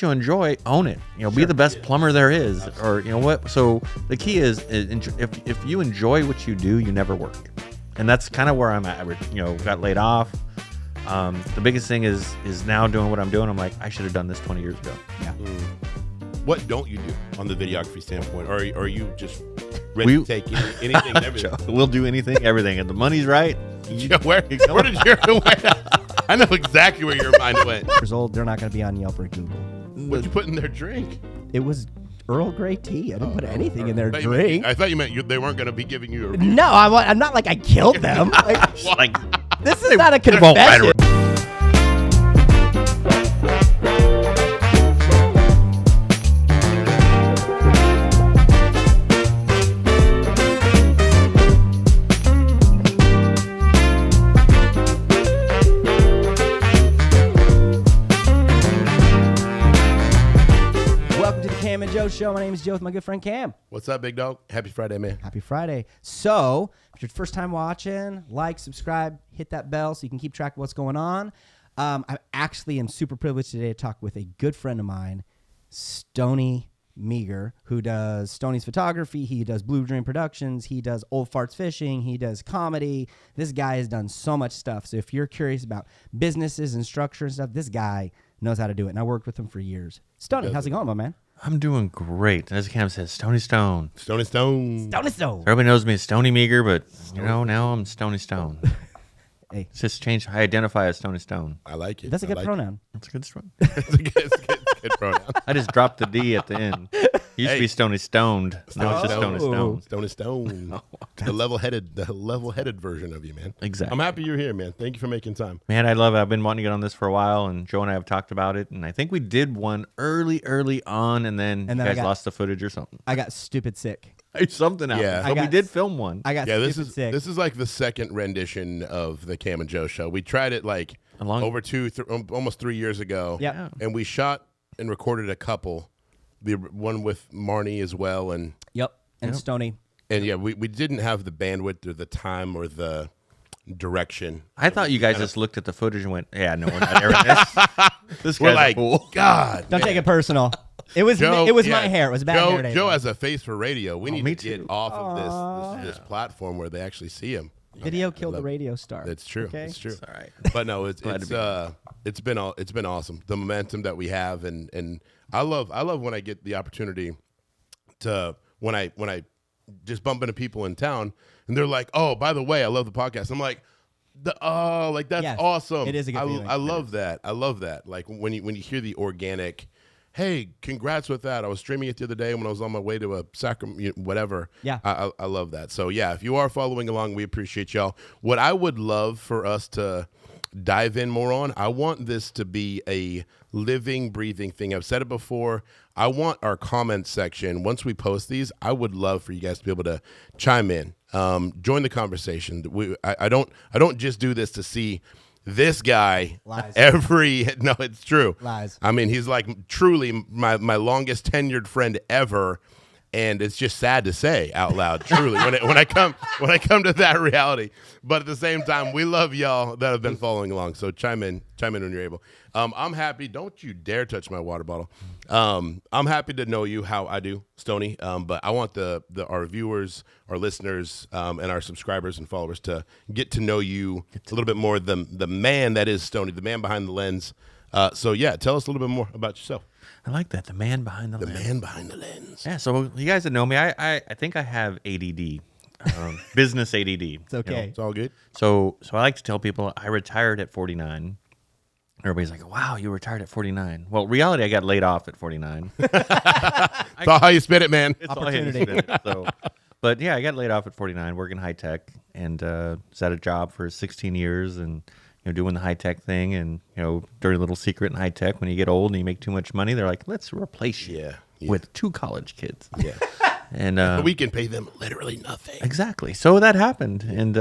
you enjoy, own it. Be the best plumber there is. Or what. So the key is if you enjoy what you do, you never work. And that's kind of where I'm at. Got laid off. The biggest thing is now doing what I'm doing. I'm like, I should have done this 20 years ago. Yeah. What don't you do on the videography standpoint? Or are you just ready to take anything and everything? We'll do anything, everything. If the money's right. Where did your I know exactly where your mind went. Years old, they're not going to be on Yelp or Google. What'd you put in their drink? It was Earl Grey tea. I didn't put anything in their drink. I thought you meant they weren't going to be giving you a review. No, I'm not like I killed them. This is not a They won't write a confession. Show. My name is Joe with my good friend Cam. What's up, big dog? Happy Friday, man. Happy Friday. So, if you're first time watching, like, subscribe, hit that bell so you can keep track of what's going on. I actually am super privileged today to talk with a good friend of mine, Stony Meager, who does Stony's photography. He does Blue Dream Productions. He does Old Farts Fishing. He does comedy. This guy has done so much stuff. So if you're curious about businesses and structure and stuff, this guy knows how to do it. And I worked with him for years. Stony, how's it going, my man? I'm doing great. As Cam says, Stony Stone. Stony Stone. Stony Stone. Everybody knows me as Stony Meager, but now I'm Stony Stone. Hey. It's just changed. I identify as Stony Stone. I like it. That's a good pronoun. That's a good one. It's a good pronoun. I just dropped the D at the end. Used to be Stony Stoned. Now it's just Stony Stone. Stony Stone. The level-headed version of you, man. Exactly. I'm happy you're here, man. Thank you for making time. Man, I love it. I've been wanting to get on this for a while, and Joe and I have talked about it, and I think we did one early on, and then you guys lost the footage or something. I got stupid sick. Something happened. Yeah. But we did film one. I got stupid sick. This is like the second rendition of the Cam and Joe show. We tried it like over almost 3 years ago. Yeah. And we shot and recorded a couple. The one with Marnie as well, and Stony. And yeah, we didn't have the bandwidth or the time or the direction. I thought you guys just looked at the footage and went, "Yeah, no, we're not airing this." This We're guy's like, a fool. God, Don't take it personal. It was Joe, my hair. It was a bad hair day. Joe has a face for radio. We need me to get too. off of this platform where they actually see him. Video killed the radio star. That's true. Okay? It's true. It's all right. But no, it's been awesome. The momentum that we have, and I love when I get the opportunity to when I just bump into people in town and they're like, "Oh, by the way, I love the podcast." I'm like, that's awesome. It is a good feeling. I love that. I love that. Like when you hear the organic, hey, congrats with that. I was streaming it the other day when I was on my way to a Sacramento, whatever. Yeah. I love that. So yeah, if you are following along, we appreciate y'all. What I would love for us to dive in more on, I want this to be a living, breathing thing. I've said it before. I want our comment section, once we post these, I would love for you guys to be able to chime in, join the conversation. I don't just do this to see this guy Lies. No, it's true. Lies. I mean, he's like truly my longest tenured friend ever. And it's just sad to say out loud, truly, when I come to that reality. But at the same time, we love y'all that have been following along. So chime in when you're able. I'm happy. Don't you dare touch my water bottle. I'm happy to know you how I do, Stony. But I want our viewers, our listeners, and our subscribers and followers to get to know you a little bit more. The man that is Stony, the man behind the lens. So yeah, tell us a little bit more about yourself. I like that. The man behind the lens. The man behind the lens. Yeah, so you guys that know me, I think I have ADD, business ADD. It's okay. It's all good. So I like to tell people I retired at 49. Everybody's like, wow, you retired at 49. Well, reality, I got laid off at 49. It's all how you spit it, man. It's all how you spin it, so. But yeah, I got laid off at 49, working high tech, and was at a job for 16 years, and doing the high tech thing, and dirty little secret in high tech. When you get old and you make too much money, they're like, let's replace you with 2 college kids. Yeah, and we can pay them literally nothing. Exactly. So that happened, and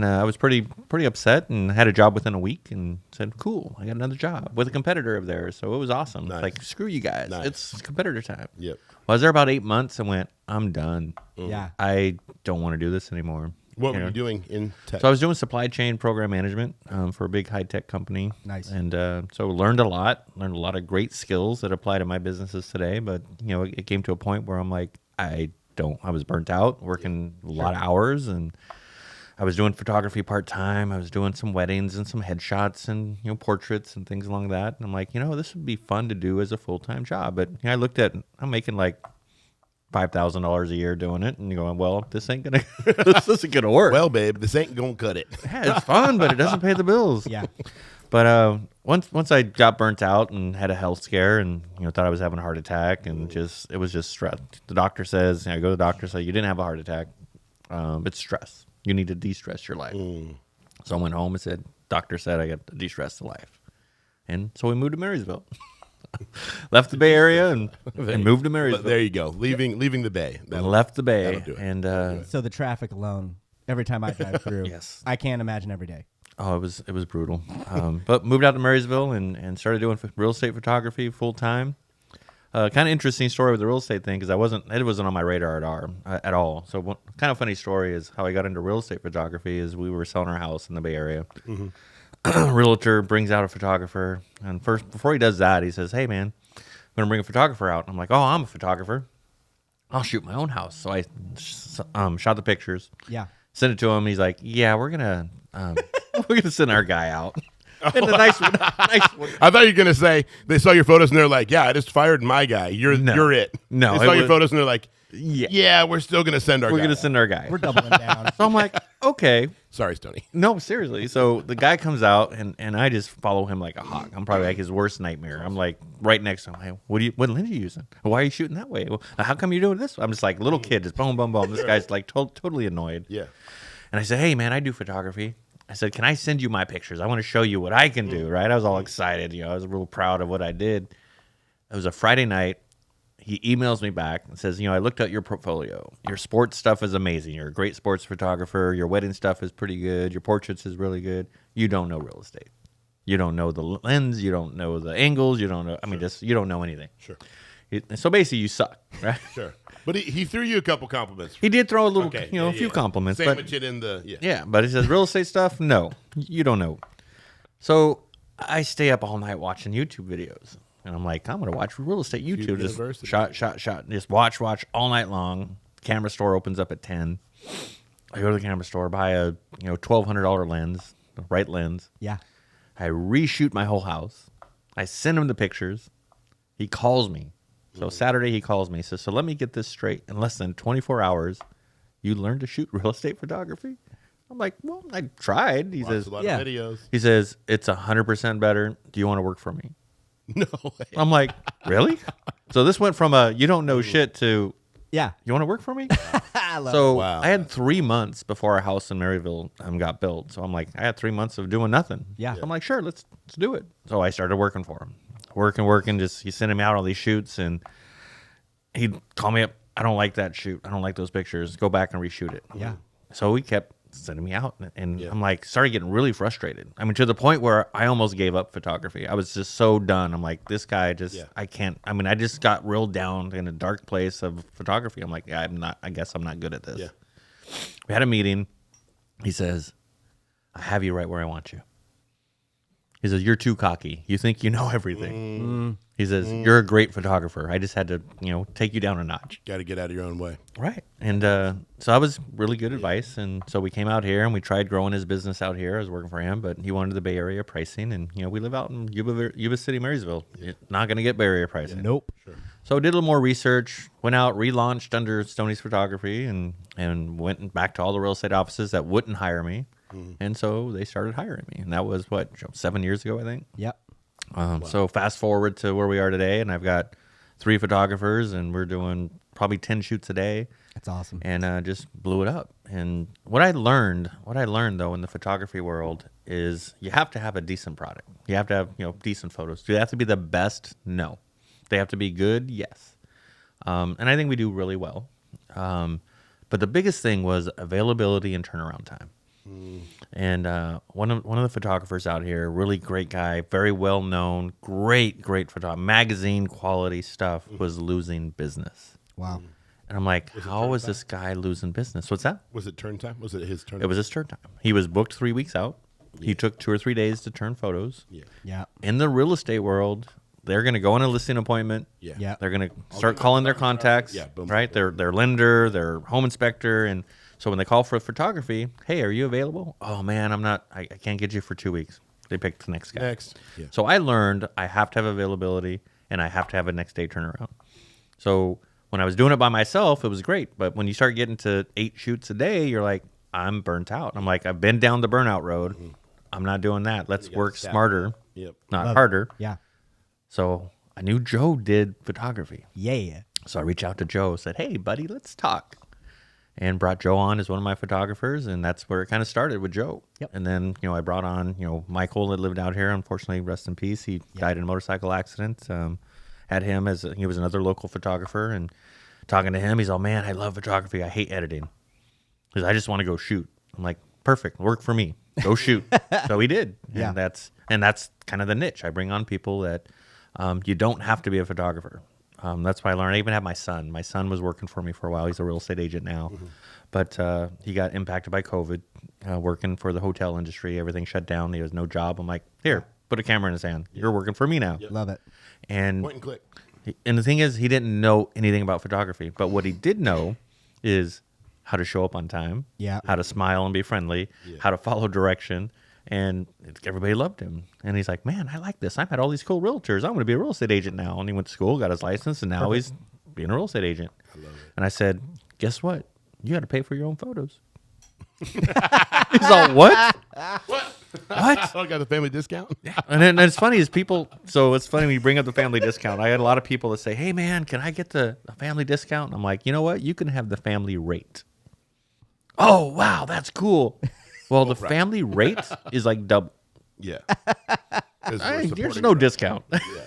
I was pretty upset, and had a job within a week, and said, cool, I got another job with a competitor of theirs. So it was awesome. Nice. Like, screw you guys, it's competitor time. Yep. Well, I was there about 8 months and went, I'm done. Yeah. I don't want to do this anymore. What were you doing in tech? So I was doing supply chain program management for a big high tech company. Nice. And so learned a lot of great skills that apply to my businesses today. But it came to a point where I'm like, I was burnt out, working a lot of hours, and I was doing photography part time. I was doing some weddings and some headshots and portraits and things along that. And I'm like, this would be fun to do as a full time job. But I looked at, I'm making like $5,000 a year doing it, and you're going, well, this ain't gonna this isn't gonna work. Well, babe, this ain't gonna cut it. Yeah, it's fun, but it doesn't pay the bills. Yeah. But once I got burnt out and had a health scare and thought I was having a heart attack, and it was just stress. The doctor says, I go to the doctor, say you didn't have a heart attack, it's stress. You need to de-stress your life. So I went home and said, doctor said I got to de-stress the life, and so we moved to Marysville. Left the Bay Area and moved to Marysville. There you go, leaving the Bay. Left the Bay, do it. and So the traffic alone, every time I drive through, Yes. I can't imagine every day. oh, it was brutal. But moved out to Marysville and started doing real estate photography full time. Kind of interesting story with the real estate thing because it wasn't on my radar at all. So kind of funny story is how I got into real estate photography is we were selling our house in the Bay Area. Realtor brings out a photographer, and before he does that, he says, "Hey man, I'm gonna bring a photographer out." I'm like, "Oh, I'm a photographer. I'll shoot my own house." So I shot the pictures, Yeah. sent it to him. He's like, "Yeah, we're gonna send our guy out." And a nice one. I thought you were gonna say they saw your photos and they're like, "Yeah, I just fired my guy. You're it." No, they it saw your was- photos and they're like, Yeah, "Yeah, we're still gonna send our we're guy." gonna send our guy. We're doubling down. So I'm like, okay. Sorry, Stony. No, seriously. So the guy comes out, and I just follow him like a hawk. I'm probably like his worst nightmare. I'm like right next to him. Hey, what lens are you using? Why are you shooting that way? Well, how come you're doing this? I'm just like little kid, just boom, boom, boom. This guy's like totally annoyed. Yeah. And I said, hey man, I do photography. I said, can I send you my pictures? I want to show you what I can do. Right? I was all excited. I was real proud of what I did. It was a Friday night. He emails me back and says, I looked at your portfolio. Your sports stuff is amazing. You're a great sports photographer. Your wedding stuff is pretty good. Your portraits is really good. You don't know real estate. You don't know the lens. You don't know the angles. You don't know. I mean, you don't know anything. Sure. So basically, you suck, right? Sure. But he threw you a couple compliments. He did throw a little, Okay. a few compliments. Sandwich it in the Yeah, but he says real estate stuff. No, you don't know. So I stay up all night watching YouTube videos. And I'm like, I'm going to watch real estate YouTube. Just University. shot. Just watch all night long. Camera store opens up at 10. I go to the camera store, buy a $1,200 lens, the right lens. Yeah. I reshoot my whole house. I send him the pictures. He calls me. So Saturday he calls me. He says, so let me get this straight. In less than 24 hours, you learned to shoot real estate photography? I'm like, well, I tried. He says, a lot Yeah. of videos. he says, it's 100% better. Do you want to work for me? No way. I'm like, really? So this went from a you don't know shit to Yeah. you want to work for me? I love So Wow. I had 3 months before our house in Maryville got built. So I'm like, I had 3 months of doing nothing. Yeah. So I'm like, sure, let's do it. So I started working for him, working. Just he sent me out all these shoots, and he'd call me up. I don't like that shoot. I don't like those pictures. Go back and reshoot it. Yeah. So he kept sending me out, and I'm like, started getting really frustrated. I mean, to the point where I almost gave up photography. I was just so done. I'm like, this guy I can't. I mean, I just got real down in a dark place of photography. I'm like, yeah, I guess I'm not good at this. Yeah. We had a meeting. He says, I have you right where I want you. He says, you're too cocky. You think you know everything. He says, you're a great photographer. I just had to, take you down a notch. Got to get out of your own way. Right. And so that was really good advice. And so we came out here and we tried growing his business out here. I was working for him, but he wanted the Bay Area pricing. And, we live out in Yuba City, Marysville. You're not going to get Bay Area pricing. Nope. Sure. So I did a little more research, went out, relaunched under Stony's Photography, and went back to all the real estate offices that wouldn't hire me. And so they started hiring me. And that was, 7 years ago, I think. Yep. So fast forward to where we are today, and I've got 3 photographers, and we're doing probably 10 shoots a day. That's awesome. And just blew it up. And what I learned though in the photography world is you have to have a decent product. You have to have decent photos. Do they have to be the best? No. They have to be good. Yes. And I think we do really well. But the biggest thing was availability and turnaround time. And one of the photographers out here, really great guy, very well known, great photographer, magazine quality stuff, was losing business. Wow. And I'm like, Was it how turn is time? this guy losing business? What's that? Was it turn time? Was it his turn? It was his turn time. He was booked 3 weeks out. He took 2 or 3 days to turn photos. Yeah. Yeah. In the real estate world, they're going to go on a listing appointment. Yeah. Yeah. They're going to start calling their contacts, Yeah, boom. right? Their lender, their home inspector. And so when they call for photography, hey, are you available? Oh, man, I'm not. I can't get you for 2 weeks. They pick the next guy. Next. Yeah. So I learned I have to have availability and I have to have a next day turnaround. So when I was doing it by myself, it was great. But when you start getting to 8 shoots a day, you're like, I'm burnt out. I'm like, I've been down the burnout road. I'm not doing that. Let's work staff smarter, Yep. not Love it. harder. Yeah. So I knew Joe did photography. Yeah. So I reached out to Joe, said, hey, buddy, let's talk. And brought Joe on as one of my photographers, and that's where it kind of started with Joe. Yep. And then, I brought on, Michael that lived out here. Unfortunately, rest in peace. He died in a motorcycle accident. Had him he was another local photographer, and talking to him, he's all, man, I love photography. I hate editing because I just want to go shoot. I'm like, perfect, work for me. Go shoot. So he did. Yeah. And that's kind of the niche. I bring on people that you don't have to be a photographer. That's why I learned. I even have my son. My son was working for me for a while. He's a real estate agent now. But he got impacted by COVID, working for the hotel industry. Everything shut down. He has no job. I'm like, here, put a camera in his hand. You're working for me now. Love it. And Point and click. and the thing is, he didn't know anything about photography. But what he did know is how to show up on time, Yeah. how to smile and be friendly, how to follow direction. And everybody loved him. And he's like, man, I like this. I've had all these cool realtors. I'm going to be a real estate agent now. And he went to school, got his license, and now he's being a real estate agent. I love it. And I said, guess what? You got to pay for your own photos. He's all, what? What? What? I got the family discount. And then it's funny is people, so it's funny when you bring up the family discount. I had a lot of people that say, hey, man, can I get the family discount? And I'm like, you know what? You can have the family rate. Oh, wow, that's cool. Well, the family rate is like double. Yeah. There's no discount.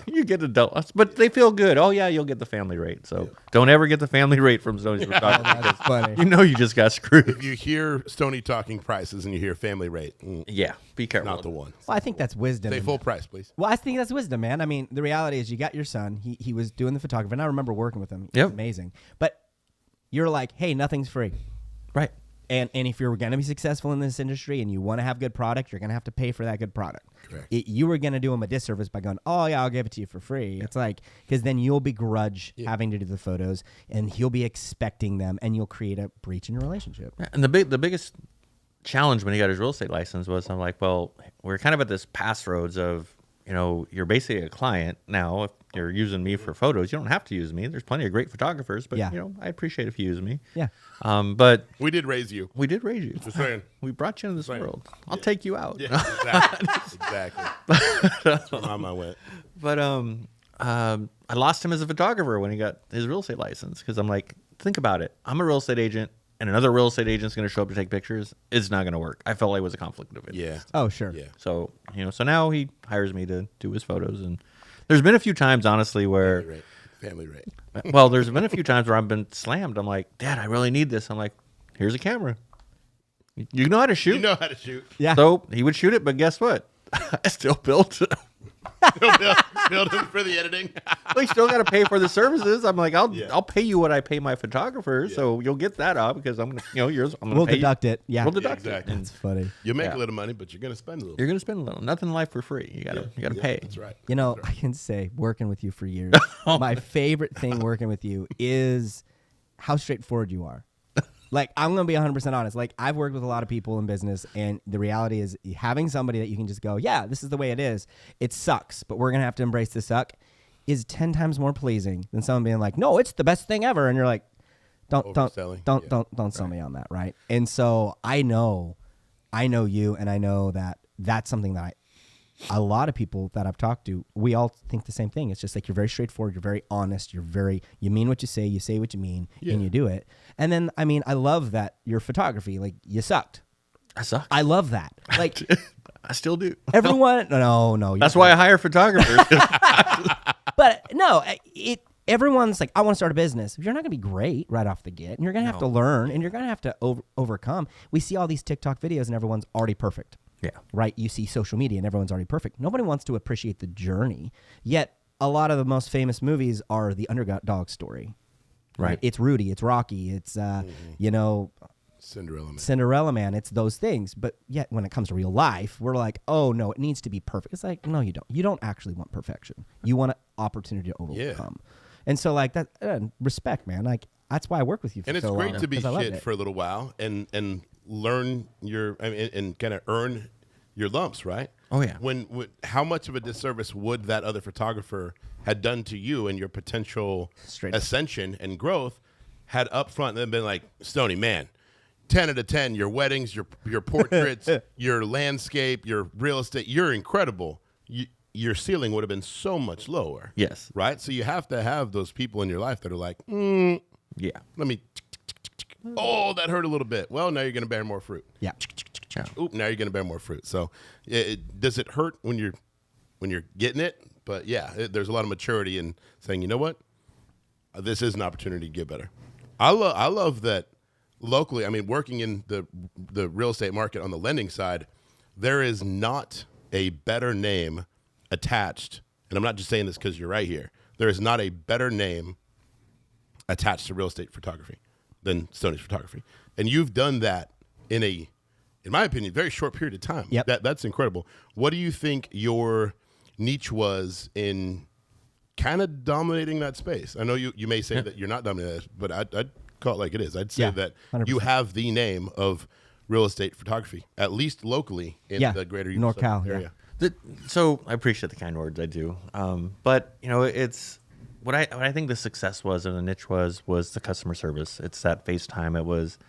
You get a double, but they feel good. Oh yeah, you'll get the family rate. So don't ever get the family rate from Stony's photography. That's funny. You just got screwed. If you hear Stony talking prices and you hear family rate, Yeah, be careful. not the one. Well, I think that's wisdom. Say full price, please. Well, I think that's wisdom, man. I mean, the reality is you got your son. He was doing the photography, and I remember working with him. It Yep. was amazing. But you're like, hey, nothing's free. Right. And if you're going to be successful in this industry and you want to have good product, you're going to have to pay for that good product. Correct. You were going to do him a disservice by going, oh, yeah, I'll give it to you for free. It's like, because then you'll begrudge having to do the photos, and he'll be expecting them, and you'll create a breach in your relationship. And the biggest challenge when he got his real estate license was I'm like, well, we're kind of at this passroads of, you're basically a client now. If you're using me for photos, you don't have to use me. There's plenty of great photographers, but Yeah. I appreciate if you use me. Yeah. But We did raise you. we did raise you. Just saying. We brought you into this Right. world. I'll take you out. Yeah, exactly. That's where my mind went. But I lost him as a photographer when he got his real estate license because I'm like, think about it. I'm a real estate agent, and another real estate agent's going to show up to take pictures. It's not going to work. I felt like it was a conflict of interest. Yeah. Oh, sure. Yeah. So so now he hires me to do his photos, and there's been a few times, honestly, where Family rate. well, there's been a few times where I've been slammed. I'm like, Dad, I really need this. I'm like, here's a camera. You know how to shoot. You know how to shoot. Yeah. So he would shoot it, but guess what? I still built. Build him for the editing. Well, you still got to pay for the services. I'm like, I'll Yeah. I'll pay you what I pay my photographer, so you'll get that up because I'm gonna, yours. I'm gonna We'll pay deduct it. Yeah. We'll deduct exactly. it. That's funny. You'll make Yeah. a little money, but you're going to spend a little. You're gonna spend a little. Nothing in life for free. You gotta pay. That's right. You know, I can say working with you for years, my favorite thing working with you is how straightforward you are. Like, I'm going to be 100% honest. Like, I've worked with a lot of people in business, and the reality is having somebody that you can just go, yeah, this is the way it is. It sucks, but we're going to have to embrace the suck is 10 times more pleasing than someone being like, no, it's the best thing ever. And you're like, don't Overselling. sell me on that. Right. And so I know you, and I know that that's something that a lot of people that I've talked to, we all think the same thing. It's just like you're very straightforward, you're very honest, you mean what you say what you mean, and you do it. And then, I mean, I love that your photography, like, you sucked. I suck. I love that. Like, I still do. everyone, no. That's why I hire photographers. But no, everyone's like, I want to start a business. You're not going to be great right off the get, and you're going to have to learn, and you're going to have to overcome. We see all these TikTok videos, and everyone's already perfect. Yeah. Right? You see social media and everyone's already perfect. Nobody wants to appreciate the journey. Yet a lot of the most famous movies are the underdog story. Right. It's Rudy, it's Rocky, it's you know, Cinderella Man. It's those things. But yet when it comes to real life, we're like, oh no, it needs to be perfect. It's like, no, you don't. You don't actually want perfection. You want an opportunity to overcome. And so like that, respect, man. Like that's why I work with you for and so long. And it's great to be shit it. for a little while and learn and kind of earn your lumps, right? Oh yeah. When how much of a disservice would that other photographer had done to you and your potential ascension and growth had up front and been like, Stony, man, 10 out of 10, your weddings, your portraits, your landscape, your real estate, you're incredible. Your ceiling would have been so much lower. Yes. Right? So you have to have those people in your life that are like, yeah, let me, oh, that hurt a little bit. Well, now you're going to bear more fruit. Yeah. Oop, now you're going to bear more fruit. So does it hurt when you're getting it? But yeah, there's a lot of maturity in saying, you know what? This is an opportunity to get better. I love that locally. I mean, working in the real estate market on the lending side, there is not a better name attached. And I'm not just saying this because you're right here. There is not a better name attached to real estate photography than Stony's Photography. And you've done that in my opinion, very short period of time. Yep. That's incredible. What do you think your niche was in kind of dominating that space? I know you may say that you're not dominating that, but I'd call it like it is. I'd say that 100%. You have the name of real estate photography, at least locally in the greater NorCal area. So I appreciate the kind words. I do. But you know, it's what I think the success was and the niche was the customer service. It's that FaceTime. It was,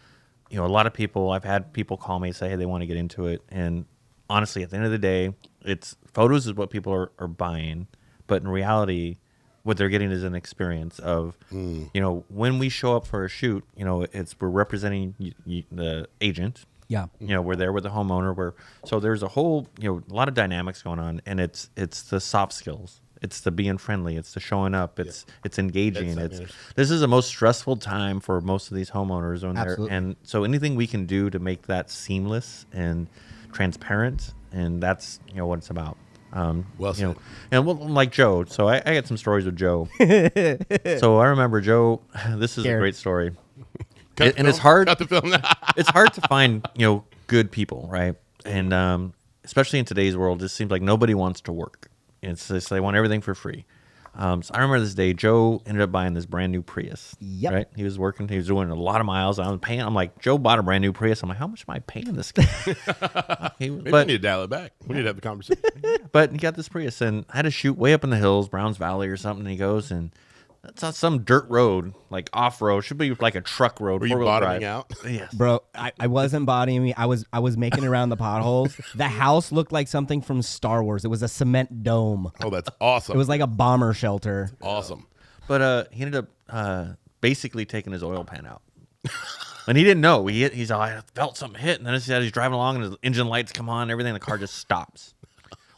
you know, a lot of people. I've had people call me, say, hey, they want to get into it, and honestly, at the end of the day, it's photos is what people are buying, but in reality, what they're getting is an experience of, you know, when we show up for a shoot, you know, we're representing the agent. Yeah. You know, we're there with the homeowner. So there's a whole, you know, a lot of dynamics going on, and it's the soft skills. It's the being friendly. It's the showing up. It's engaging. This is the most stressful time for most of these homeowners when Absolutely. and so anything we can do to make that seamless and transparent, and that's, you know, what it's about. Well said. You know, and like Joe. So I got some stories with Joe. So I remember Joe. This is a great story. And it's hard. Cut the film. It's hard to find, you know, good people, right? And especially in today's world, it seems like nobody wants to work. It's just they want everything for free. So I remember this day, Joe ended up buying this brand new Prius. Yep. Right? He was working. He was doing a lot of miles. I was paying. I'm like, Joe bought a brand new Prius. I'm like, how much am I paying this guy? Maybe we need to dial it back. We need to have the conversation. But he got this Prius, and I had to shoot way up in the hills, Browns Valley or something. And he goes, and that's on some dirt road, like off-road. Should be like a truck road. Were you bottoming out? Yes. Bro, I wasn't bodying me. I was making it around the potholes. The house looked like something from Star Wars. It was a cement dome. Oh, that's awesome. It was like a bomber shelter. Awesome. But he ended up basically taking his oil pan out. And he didn't know. He's all, I felt something hit. And then he's driving along, and his engine lights come on, everything. The car just stops.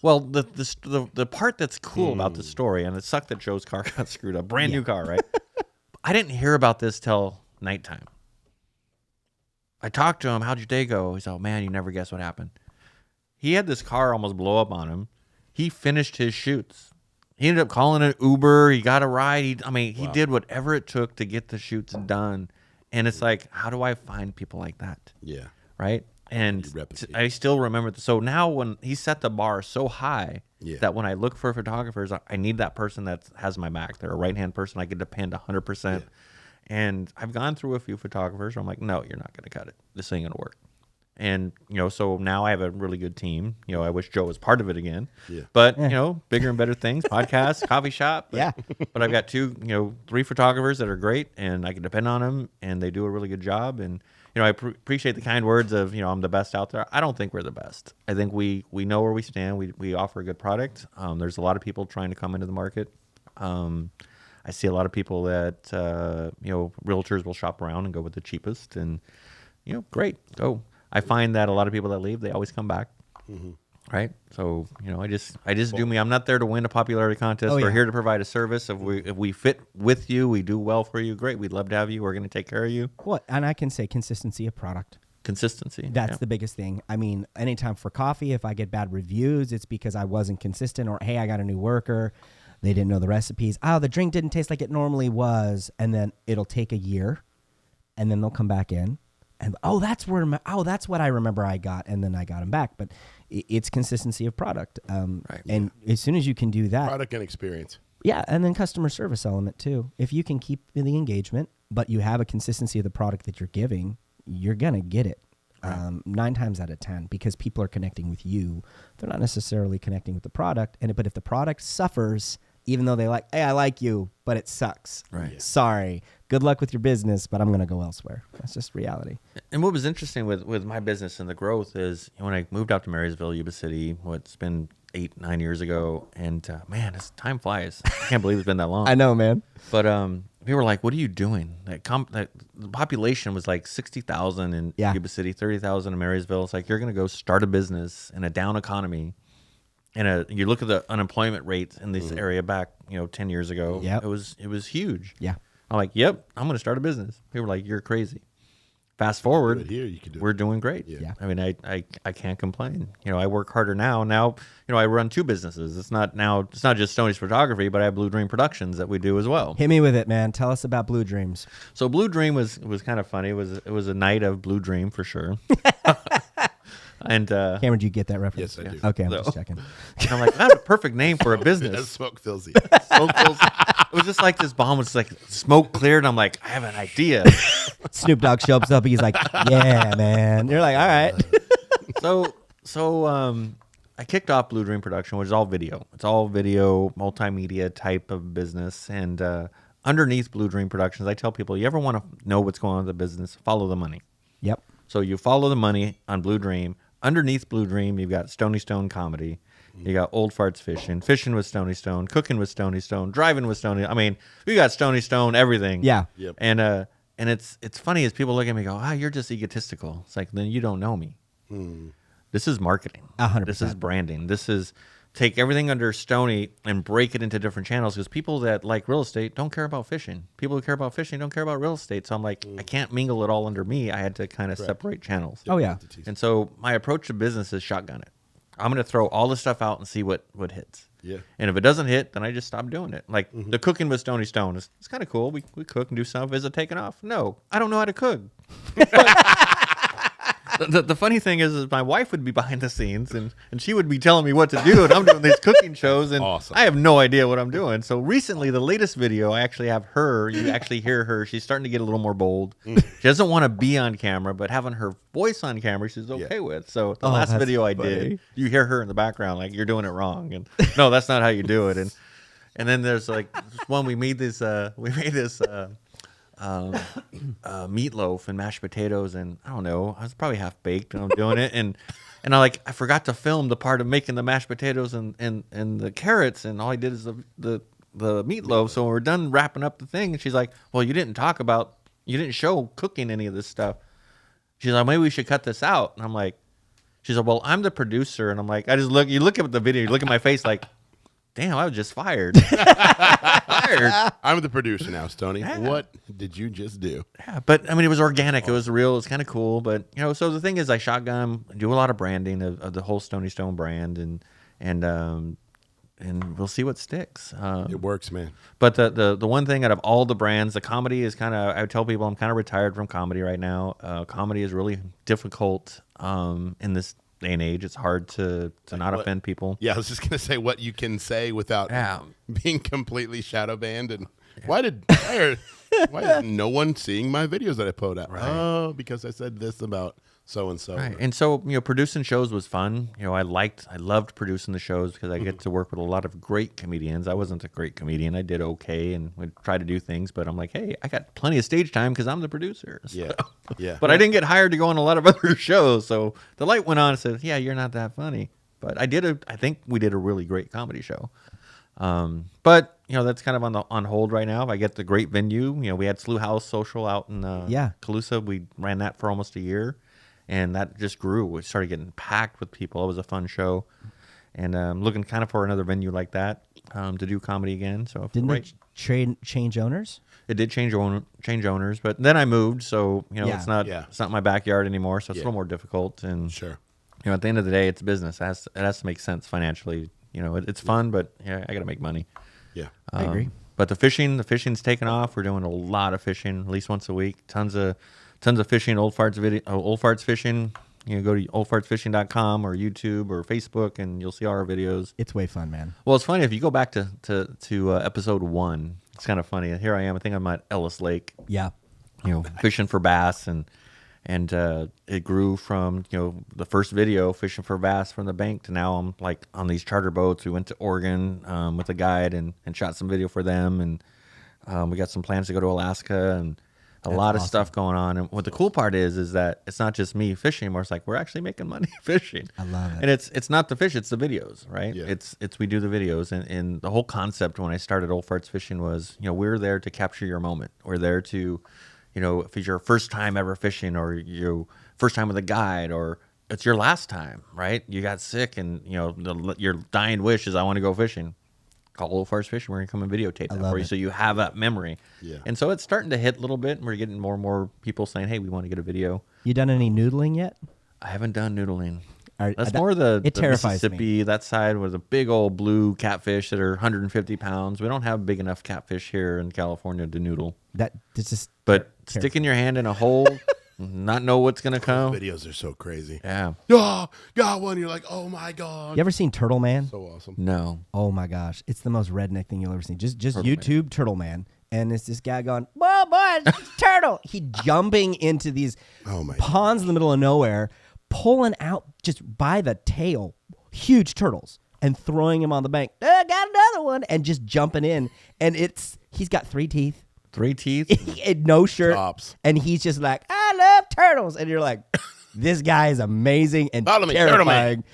Well, the part that's cool about the story, and it sucked that Joe's car got screwed up. Brand new car, right? I didn't hear about this till nighttime. I talked to him. How'd your day go? He's like, oh, man, you never guess what happened. He had this car almost blow up on him. He finished his shoots. He ended up calling an Uber. He got a ride. He did whatever it took to get the shoots done. And it's like, how do I find people like that? Yeah. Right? And I still remember. So now when he set the bar so high that when I look for photographers, I need that person that has my back. They're a right-hand person I can depend 100%. Yeah. And I've gone through a few photographers where I'm like, no, you're not going to cut it. This ain't going to work. And, you know, so now I have a really good team. You know, I wish Joe was part of it again. Yeah. But, you know, bigger and better things, podcasts, coffee shop. But I've got 3 photographers that are great, and I can depend on them, and they do a really good job. And, you know, I appreciate the kind words of, you know, I'm the best out there. I don't think we're the best. I think we know where we stand. We offer a good product. There's a lot of people trying to come into the market. I see a lot of people that, you know, realtors will shop around and go with the cheapest. And, you know, great, go. I find that a lot of people that leave, they always come back. Mm-hmm. Right? So, you know, I just do me. I'm not there to win a popularity contest. We're here to provide a service. If we fit with you, we do well for you, great. We'd love to have you. We're going to take care of you. What? And I can say consistency of product. Consistency. That's the biggest thing. I mean, anytime for coffee, if I get bad reviews, it's because I wasn't consistent, or, hey, I got a new worker. They didn't know the recipes. Oh, the drink didn't taste like it normally was. And then it'll take a year, and then they'll come back in. And that's what I remember I got, and then I got them back. But it's consistency of product. Right. And as soon as you can do that, Product and experience. yeah, and then customer service element too. If you can keep the engagement, but you have a consistency of the product that you're giving, you're gonna get it. 9 times out of 10, because people are connecting with you. They're not necessarily connecting with the product. But if the product suffers, even though they hey, I like you, but it sucks. Right. Sorry. Good luck with your business, but I'm gonna go elsewhere. That's just reality. And what was interesting with my business and the growth is when I moved out to Marysville, Yuba City, it's been 8-9 years ago, and man, time flies. I can't believe it's been that long. I know, man. But people were like, "What are you doing?" The population was like 60,000 in Yuba City, 30,000 in Marysville. It's like, you're going to go start a business in a down economy, and you look at the unemployment rates in this area back 10 years ago. Yep. It was huge. Yeah. I'm like, "Yep, I'm going to start a business." People were like, "You're crazy." Fast forward, Here you can do we're it. doing great. Yeah. I mean, I can't complain. I work harder now. Now, I run 2 businesses. It's not just Stony's Photography, but I have Blue Dream Productions that we do as well. Hit me with it, man. Tell us about Blue Dreams. So Blue Dream was kind of funny. It was a night of Blue Dream for sure. And Cameron, did you get that reference? Yes, I do. Okay, I'm No. just checking. and I'm like, that's a perfect name for a business. Smoke fills you. Smoke fills- It was just like this bomb was like smoke cleared. I'm like, I have an idea. Snoop Dogg shows up. He's like, yeah, man. You're like, all right. So I kicked off Blue Dream Production, which is all video. It's all video, multimedia type of business. And underneath Blue Dream Productions, I tell people, you ever want to know what's going on in the business, follow the money. Yep. So you follow the money on Blue Dream. Underneath Blue Dream, you've got Stony Stone Comedy. You got Old Farts Fishing with Stony Stone, Cooking with Stony Stone, Driving with Stony. I mean, we got Stony Stone, everything. Yeah. Yep. And it's funny as people look at me and go, you're just egotistical. It's like, then you don't know me. This is marketing. 100%. This is branding. This is take everything under Stony and break it into different channels, because people that like real estate don't care about fishing. People who care about fishing don't care about real estate. So I'm like, I can't mingle it all under me. I had to kind of separate channels. Oh, yeah. And so my approach to business is shotgun it. I'm going to throw all this stuff out and see what hits. Yeah. And if it doesn't hit, then I just stop doing it. Like the Cooking with Stony Stone, it's kind of cool. We cook and do stuff. Is it taking off? No, I don't know how to cook. The funny thing is my wife would be behind the scenes and she would be telling me what to do, and I'm doing these cooking shows and Awesome. I have no idea what I'm doing. So recently, the latest video, I actually have her. You actually hear her. She's starting to get a little more bold. She doesn't want to be on camera, but having her voice on camera, she's okay with. So the last that's video I funny. did, you hear her in the background like, you're doing it wrong, and no, that's not how you do it. And then there's like one we made this meatloaf and mashed potatoes, and I don't know, I was probably half baked and I'm doing it, and I forgot to film the part of making the mashed potatoes and the carrots, and all I did is the meatloaf. So when we're done wrapping up the thing, and she's like, well, you didn't show cooking any of this stuff. She's like, maybe we should cut this out. And I'm like, she's like, well, I'm the producer. And I'm like, you look at the video, you look at my face like, damn, I was just fired. Fired. I'm the producer now, Stony. Yeah. What did you just do? Yeah, but I mean, it was organic. It was real. It was kind of cool. But so the thing is, I shotgun, do a lot of branding of the whole Stony Stone brand, and we'll see what sticks. It works, man. But the one thing out of all the brands, the comedy is kind of. I would tell people I'm kind of retired from comedy right now. Comedy is really difficult in this day and age. It's hard to not offend people. Yeah, I was just gonna say what you can say without being completely shadow banned. And why is no one seeing my videos that I put out? Right. Oh, because I said this about so and so. Right. And so producing shows was fun. I loved producing the shows because I get to work with a lot of great comedians. I wasn't a great comedian. I did okay and would try to do things, but I'm like, hey, I got plenty of stage time because I'm the producer. So. Yeah. Yeah. But I didn't get hired to go on a lot of other shows. So the light went on and said, yeah, you're not that funny. But I think we did a really great comedy show. But that's kind of on hold right now. If I get the great venue, we had Slough House Social out in Calusa. We ran that for almost a year. And that just grew. We started getting packed with people. It was a fun show. And looking kind of for another venue like that to do comedy again. So Didn't it change owners? It did change owners. But then I moved. So, it's not my backyard anymore. So it's a little more difficult. And sure. At the end of the day, it's business. It has to make sense financially. It's fun, but I got to make money. Yeah. I agree. But the fishing's taken off. We're doing a lot of fishing, at least once a week. Tons of fishing. Old Farts fishing. You know, go to oldfartsfishing.com or YouTube or Facebook, and you'll see all our videos. It's way fun, man. Well, it's funny if you go back to episode 1. It's kind of funny. Here I am. I think I'm at Ellis Lake. Yeah. You know, fishing for bass, and it grew from, you know, the first video fishing for bass from the bank to now I'm like on these charter boats. We went to Oregon with a guide and shot some video for them, and we got some plans to go to Alaska and a lot of stuff going on. And what the cool part is that it's not just me fishing anymore. It's like we're actually making money fishing. I love it. And it's not the fish, it's the videos, right? Yeah. It's we do the videos, and the whole concept when I started Old Farts Fishing was, you know, we're there to capture your moment. We're there to, you know, if it's your first time ever fishing, or your first time with a guide, or it's your last time, right? You got sick, and you know your dying wish is I want to go fishing. Call Old Farts Fishing. We're gonna come and videotape that for you, so you have that memory. Yeah. And so it's starting to hit a little bit, and we're getting more and more people saying, "Hey, we want to get a video." You done any noodling yet? I haven't done noodling. That's That- more the terrifies me. Mississippi, that side with a big old blue catfish that are 150 pounds. We don't have big enough catfish here in California to noodle. It's just. But sticking your hand in a hole, not know what's going to come. Videos are so crazy. Yeah. Oh, got one. You're like, oh my God. You ever seen Turtle Man? So awesome. No. Oh my gosh, it's the most redneck thing you'll ever see. Just Turtle YouTube Turtle Man, and it's this guy going, "Whoa, boy, it's a turtle!" He jumping into these Oh my ponds in the middle of nowhere, pulling out just by the tail huge turtles and throwing them on the bank. Got another one, and just jumping in, and he's got 3 teeth. 3 teeth? And no shirt, Tops. and he's just like, "I love turtles," and you're like, "This guy is amazing and Follow me, Turtle Man. terrifying."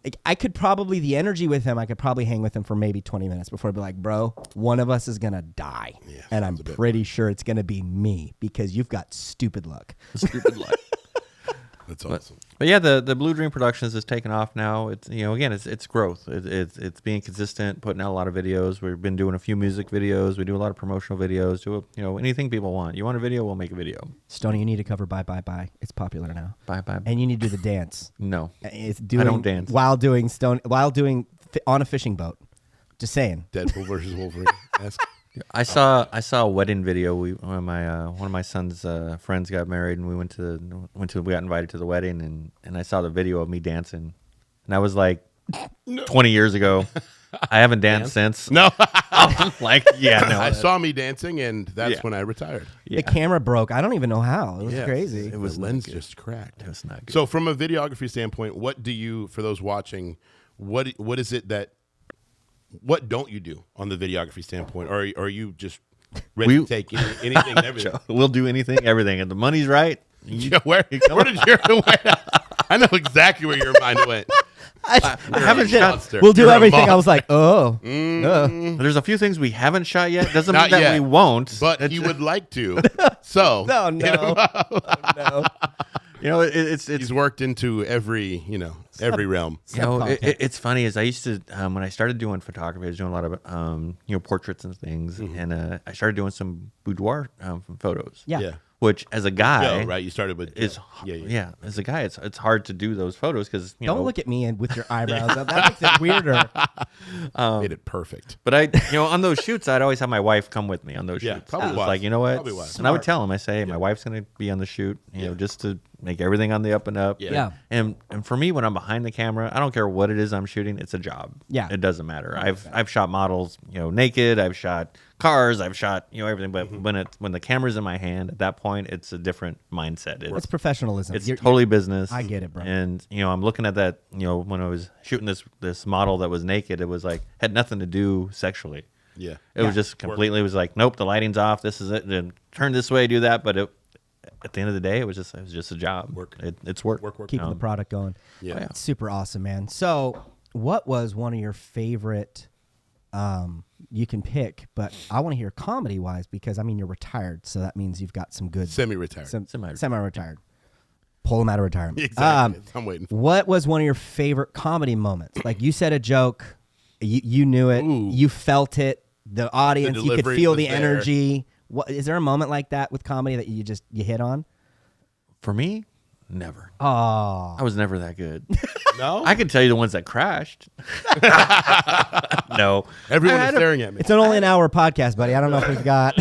Like, I could probably the energy with him. I could probably hang with him for maybe 20 minutes before I'd be like, "Bro, one of us is gonna die," Yeah, and I'm sounds a bit pretty sure it's gonna be me because you've got stupid luck. Stupid life. That's awesome. But yeah, the Blue Dream Productions is taking off now. It's, you know, again, it's growth. It's being consistent, putting out a lot of videos. We've been doing a few music videos. We do a lot of promotional videos. You know, anything people want. You want a video, we'll make a video. Stony, you need to cover "Bye Bye Bye." It's popular now. Bye. And you need to do the dance. No. It's I don't dance. while doing on a fishing boat. Just saying. Deadpool versus Wolverine. I saw a wedding video. One of my son's friends got married, and we got invited to the wedding, and I saw the video of me dancing, and I was like, 20 years ago. I haven't danced since. No. I'm like, yeah, no. I saw me dancing, and that's Yeah. when I retired. The camera broke. I don't even know how. It was Yes. crazy. It was lens just cracked. It was not good. So from a videography standpoint, what do you, for those watching, what is it that, what don't you do on the videography standpoint? Or are you just ready to take anything and everything? We'll do anything, everything. If the money's right, Yeah, where did your I know exactly where your mind went. I haven't shot. We'll do You're a everything. I monster. was like, oh. There's a few things we haven't shot yet. Doesn't Not mean that yet, we won't. But he would like to. So No, no. No. You know, it's he's worked into every realm. you know, content. it's funny is I used to when I started doing photography, I was doing a lot of portraits and things, and I started doing some boudoir photos. Yeah. Yeah. Which as a guy, Joe, right? You started with is Joe. yeah. As a guy, it's hard to do those photos because Don't look at me and with your eyebrows up. That makes it weirder. Made it perfect. But on those shoots, I'd always have my wife come with me on those Yeah, shoots. probably It's wise. like, you know what? Probably wise. And I would tell him, I say, hey, my wife's going to be on the shoot, you know, just to make everything on the up and up. Yeah. Yeah. And for me, when I'm behind the camera, I don't care what it is I'm shooting. It's a job. Yeah. It doesn't matter. I've shot models, naked. I've shot cars. I've shot, everything. But when the camera's in my hand, at that point, it's a different mindset. It's professionalism. It's You're- totally business. I get it, bro. And I'm looking at that. When I was shooting this model that was naked, it was like had nothing to do sexually. Yeah. It was just completely. It was like, nope, the lighting's off. This is it. Then turn this way, do that. But at the end of the day, it was just a job. Work. It's work. Work. Keeping the product going. Yeah. It's super awesome, man. So, what was one of your favorite? You can pick, but I want to hear comedy wise because you're retired, so that means you've got some good Semi-retired. Semi-retired. Pull them out of retirement. Exactly. I'm waiting for What was one of your favorite comedy moments? Like you said a joke, you knew it, Ooh. you felt it, the audience, you could delivery feel was the there. energy. What is there a moment like that with comedy that you hit on? For me, Never. Oh. I was never that good. No, I can tell you the ones that crashed. No. everyone I is had staring at me. It's only an hour podcast, buddy. I don't know if we've got.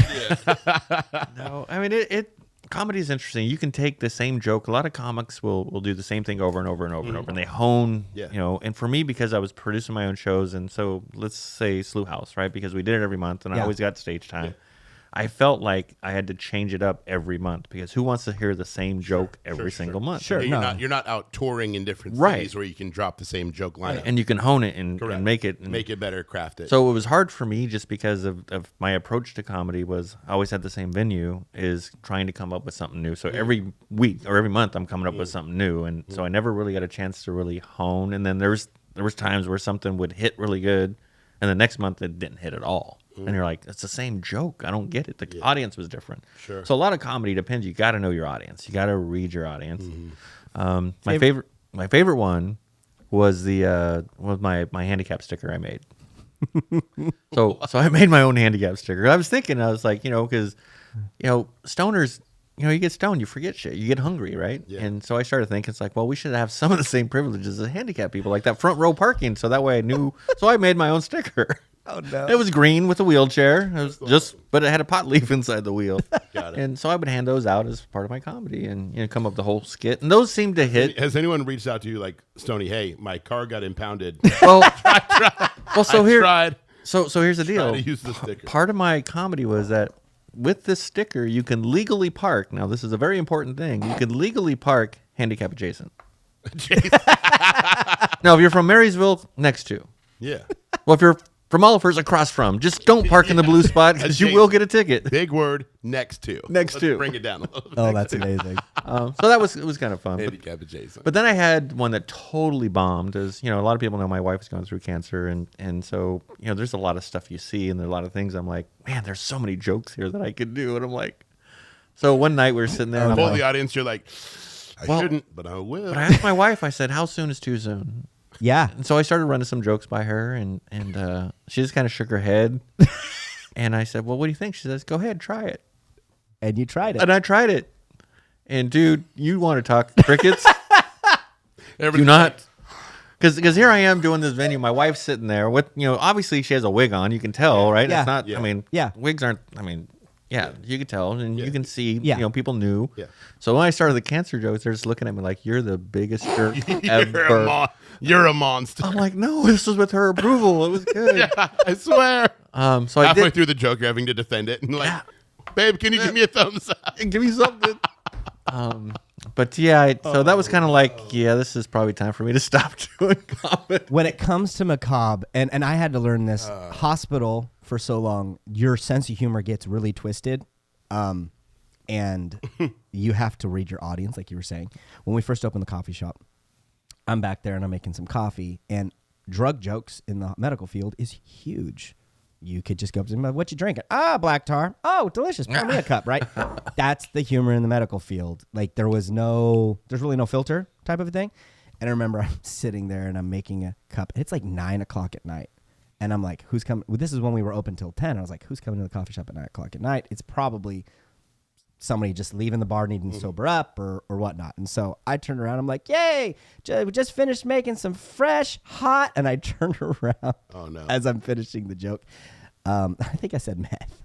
No. I mean, comedy is interesting. You can take the same joke. A lot of comics will do the same thing over and over and over and over, and they hone. Yeah. You know, and for me, because I was producing my own shows, and so let's say Slew House, right? Because we did it every month, and I Yeah. always got stage time. I felt like I had to change it up every month because who wants to hear the same joke every single month? Sure. You're no. not out touring in different Right. cities where you can drop the same joke line And you can hone it and Correct. make it better, craft it. So it was hard for me just because of my approach to comedy was I always had the same venue, is trying to come up with something new. So every week or every month I'm coming up with something new, and so I never really got a chance to really hone. And then there was times where something would hit really good, and the next month it didn't hit at all. And you're like, it's the same joke. I don't get it. The audience was different. Sure. So a lot of comedy depends. You got to know your audience. You got to read your audience. My favorite one was my handicap sticker I made. so I made my own handicap sticker. I was thinking, I was like, because stoners, you get stoned, you forget shit, you get hungry, right? Yeah. And so I started thinking, it's like, well, we should have some of the same privileges as handicapped people, like that front row parking. So that way I knew. So I made my own sticker. Oh no. It was green with a wheelchair. It was but it had a pot leaf inside the wheel. Got it. And so I would hand those out as part of my comedy, and come up with the whole skit. And those seemed to hit. Has anyone reached out to you like, Stony, hey, my car got impounded. Well, so I here, tried so here's the deal. to use the sticker. Part of my comedy was that with this sticker, you can legally park. Now, this is a very important thing. You can legally park handicap adjacent. Now, if you're from Marysville, next to. Yeah. Well, if you're from Oliver's, across from, just don't park in the blue spot because you will get a ticket. Big word, next to. Next Let's to. Bring it down a little bit. Oh, that's amazing. So it was kind of fun. Handicap adjacent. But then I had one that totally bombed. As a lot of people know, my wife has gone through cancer, and so there's a lot of stuff you see, and there are a lot of things I'm like, man, there's so many jokes here that I could do, and I'm like, so one night we were sitting there, and I'm Told like, the audience, you're like, I shouldn't, but I will. but I asked my wife, I said, how soon is too soon? Yeah. And so I started running some jokes by her, and she just kind of shook her head, and I said, well, what do you think? She says, go ahead, try it. And you tried it. And I tried it, and dude, you want to talk crickets? Everybody's Do not. like, Because here I am doing this venue. My wife's sitting there with, obviously she has a wig on. You can tell, right? Yeah. It's not, Yeah. I mean, Yeah. wigs aren't, you can tell. And you can see, Yeah. People knew. Yeah. So when I started the cancer jokes, they're just looking at me like, you're the biggest jerk you're, ever. you're a monster. I'm like, no, this was with her approval. It was good. Yeah, I swear. So I Halfway did. through the joke, you're having to defend it. And like, Yeah. babe, can you give me a thumbs up? Give me something. But yeah, so that was kind of like, this is probably time for me to stop doing comedy. When it comes to macabre, and I had to learn this, hospital for so long, your sense of humor gets really twisted. And you have to read your audience, like you were saying. When we first opened the coffee shop, I'm back there and I'm making some coffee, and drug jokes in the medical field is huge. You could just go up to them, what you drinking? Ah, black tar. Oh, delicious. Pour me a cup, right? That's the humor in the medical field. Like there's really no filter type of a thing. And I remember I'm sitting there and I'm making a cup. It's like 9:00 at night. And I'm like, who's coming? Well, this is when we were open till 10. I was like, who's coming to the coffee shop at 9:00 at night? It's probably somebody just leaving the bar needing to sober up or whatnot. And so I turned around. I'm like, yay, we just finished making some fresh, hot. And I turned around as I'm finishing the joke. I think I said meth.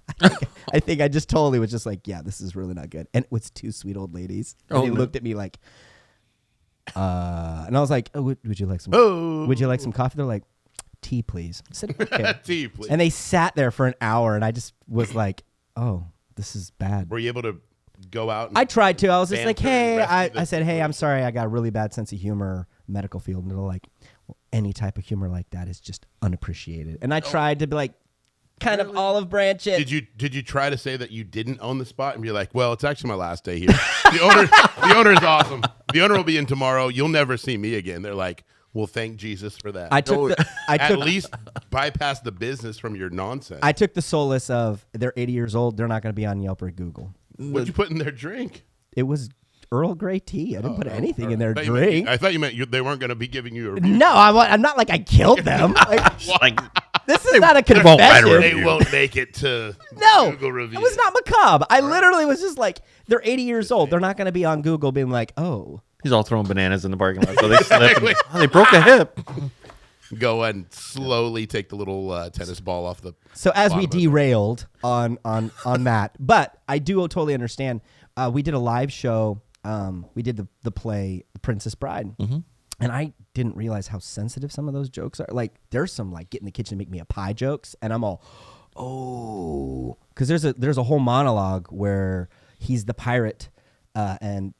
I think I just totally was just like, yeah, this is really not good. And it was two sweet old ladies. And they looked at me like, and I was like, oh, would you like some, would you like some coffee? They're like, tea, please. I said, okay. Tea, please. And they sat there for an hour and I just was like, oh, this is bad. Were you able to go out? And I tried to. I was just like, banter hey, and rescue I the said, hey, I'm situation? sorry. I got a really bad sense of humor, medical field. And they're like, well, any type of humor like that is just unappreciated. And I tried to be like, kind of olive branch it. Did you try to say that you didn't own the spot and be like, well, it's actually my last day here. The owner is awesome. The owner will be in tomorrow. You'll never see me again. They're like, well, thank Jesus for that. At least bypass the business from your nonsense. I took the solace of they're 80 years old. They're not going to be on Yelp or Google. What'd you put in their drink? It was Earl Grey tea. I didn't put anything in their drink. I thought you meant they weren't going to be giving you a review. No, I'm not like I killed them. Like, This is not a won't write a confession. review. They won't make it to No, Google review. it was not macabre. I literally was just like, they're 80 years old. They're not going to be on Google being like, oh, He's all throwing bananas in the parking lot, so they slip. And, they broke a hip. Go and slowly take the little tennis ball off the. So as we bottom of it. derailed on that, but I do totally understand. We did a live show. We did the play Princess Bride, and I didn't realize how sensitive some of those jokes are. Like there's some like get in the kitchen and make me a pie jokes, and I'm all, oh, because there's a whole monologue where he's the pirate, and